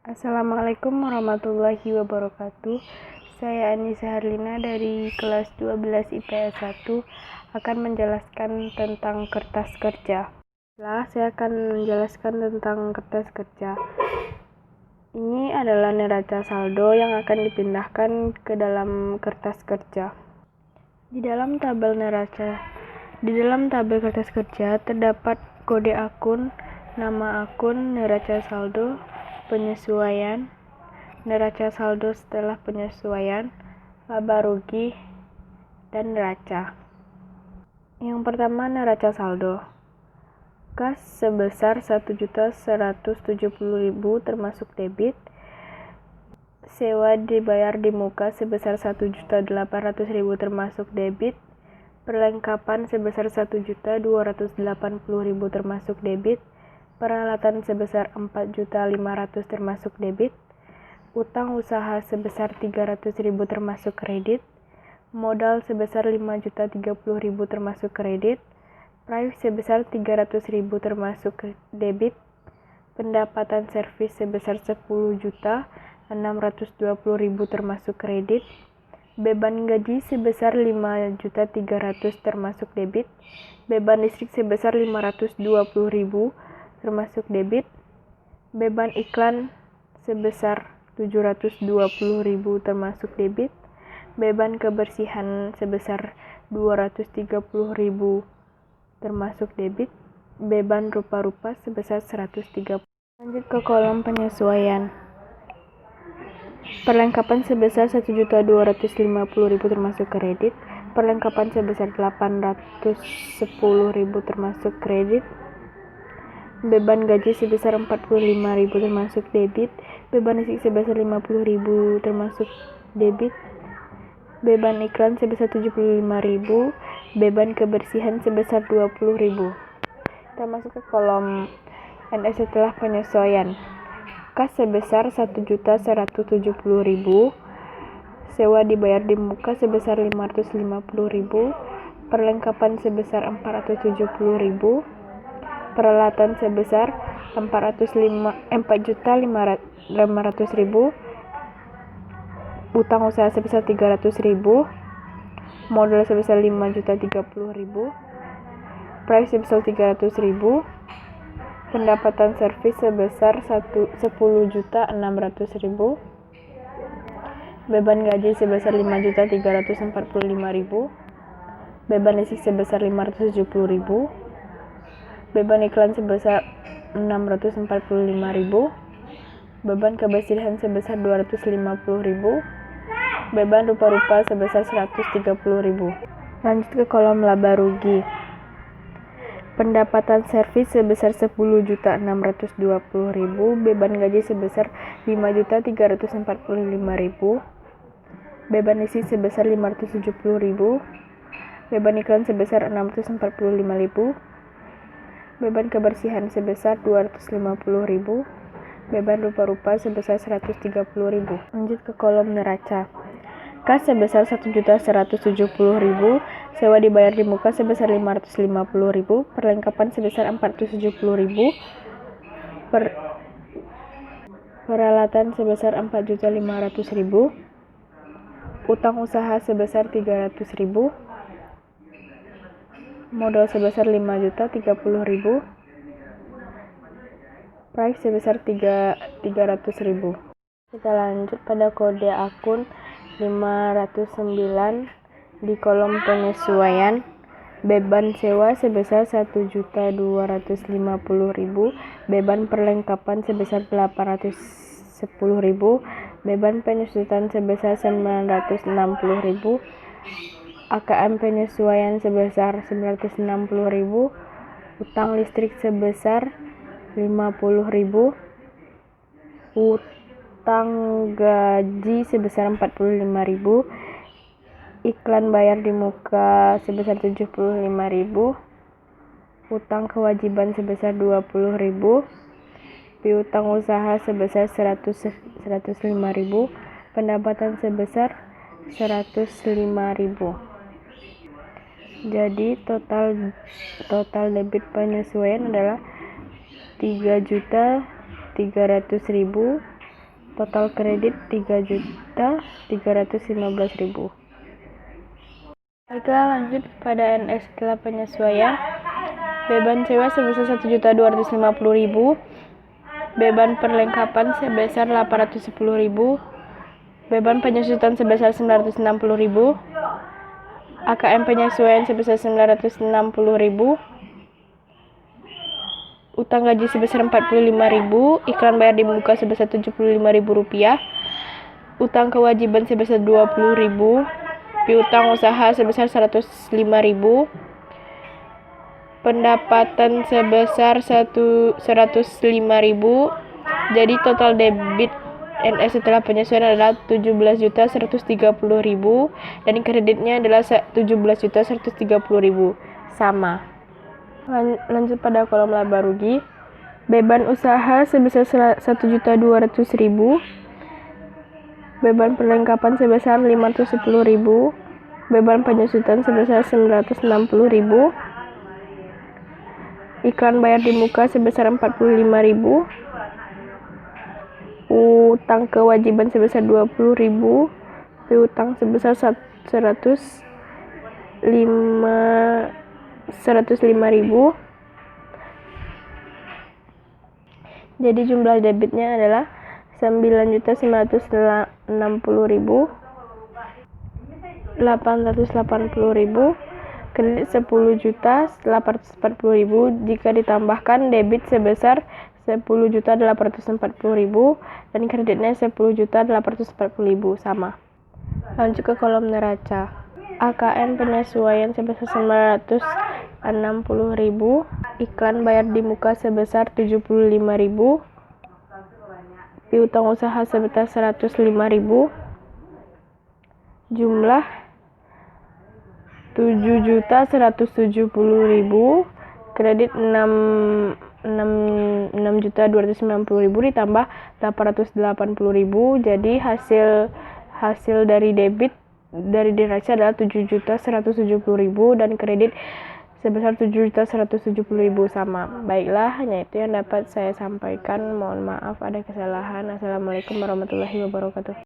Assalamualaikum warahmatullahi wabarakatuh. Saya Anissa Harlina dari kelas 12 IPS 1 akan menjelaskan tentang kertas kerja. Saya akan menjelaskan tentang kertas kerja. Ini adalah neraca saldo yang akan dipindahkan ke dalam kertas kerja. Di dalam tabel kertas kerja terdapat kode akun, nama akun, neraca saldo, penyesuaian, neraca saldo setelah penyesuaian, laba rugi, dan neraca. Yang pertama, neraca saldo. Kas sebesar 1.170.000 termasuk debit. Sewa dibayar di muka sebesar 1.800.000 termasuk debit. Perlengkapan sebesar 1.280.000 termasuk debit. Peralatan sebesar 4.500.000 termasuk debit, utang usaha sebesar 300.000 termasuk kredit, modal sebesar 5.030.000 termasuk kredit, price sebesar 300.000 termasuk debit, pendapatan servis sebesar 10.620.000 termasuk kredit, beban gaji sebesar 5.300.000 termasuk debit, beban listrik sebesar 520.000 termasuk debit, beban iklan sebesar 720.000 termasuk debit, beban kebersihan sebesar 230.000 termasuk debit, beban rupa-rupa sebesar 130. Lanjut ke kolom penyesuaian. Perlengkapan sebesar 1.250.000 termasuk kredit, perlengkapan sebesar 810.000 termasuk kredit, beban gaji sebesar 45.000 termasuk debit, beban listrik sebesar 50.000 termasuk debit, beban iklan sebesar 75.000, beban kebersihan sebesar 20.000. Kita masuk ke kolom NS setelah penyesuaian. Kas sebesar 1.170.000, sewa dibayar di muka sebesar 550.000, perlengkapan sebesar 470.000, peralatan sebesar 4.500.000, utang usaha sebesar 300.000, modal sebesar 5.030.000, price sebesar 300.000, pendapatan servis sebesar 10.600.000, beban gaji sebesar 5.345.000, beban listrik sebesar 570.000, beban iklan sebesar 645.000, beban kebersihan sebesar 250.000, beban rupa-rupa sebesar 130.000. Lanjut ke kolom laba rugi. Pendapatan servis sebesar 10.620.000, beban gaji sebesar 5.345.000, beban listrik sebesar 570.000, beban iklan sebesar 645.000, beban kebersihan sebesar 250.000, beban rupa-rupa sebesar 130.000. Lanjut ke kolom neraca. Kas sebesar 1.170.000, sewa dibayar di muka sebesar 550.000, perlengkapan sebesar 470.000, peralatan sebesar 4.500.000, utang usaha sebesar 300.000, modal sebesar 5.030.000, price sebesar 300.000. Kita lanjut pada kode akun 509 di kolom penyesuaian. Beban sewa sebesar 1.250.000, beban perlengkapan sebesar 810.000, beban penyesuaian sebesar 960.000, AKM penyesuaian sebesar 960.000, utang listrik sebesar 50.000, utang gaji sebesar 45.000, iklan bayar di muka sebesar 75.000, utang kewajiban sebesar 20.000, piutang usaha sebesar 105.000, pendapatan sebesar 105.000. Jadi total debit penyesuaian adalah 3.300.000, Total kredit 3.315.000. Baiklah, lanjut pada NS setelah penyesuaian. Beban sewa sebesar 1.250.000. Beban perlengkapan sebesar 810.000. Beban penyesuaian sebesar 960.000. AKM penyesuaian sebesar 960.000. Utang gaji sebesar 45.000. Iklan bayar di muka sebesar 75.000 rupiah. Utang kewajiban sebesar 20.000. Piutang usaha sebesar 105.000. Pendapatan sebesar 105.000. Jadi total debit NS setelah penyesuaian adalah 17.130.000 dan kreditnya adalah 17.130.000, sama. Lanjut pada kolom laba rugi. Beban usaha sebesar 1.200.000. Beban perlengkapan sebesar 510.000. Beban penyesuaian sebesar 960.000. Iklan bayar di muka sebesar 45.000. Utang kewajiban sebesar 20.000. Piutang sebesar 105.000. Jadi jumlah debitnya adalah 9.960.000, 880.000, kredit 10.840.000. Jika ditambahkan debit sebesar 10.840.000 dan kreditnya 10.840.000, sama. Lanjut ke kolom neraca. AKM penyesuaian sebesar 960.000. Iklan bayar di muka sebesar 75.000. Piutang usaha sebesar 105.000. Jumlah 7.170.000. Kredit 6.290.000 ditambah 880.000. Jadi hasil dari debit dari neraca adalah 7.170.000 dan kredit sebesar 7.170.000, sama. Baiklah, hanya itu yang dapat saya sampaikan. Mohon maaf ada kesalahan. Assalamualaikum warahmatullahi wabarakatuh.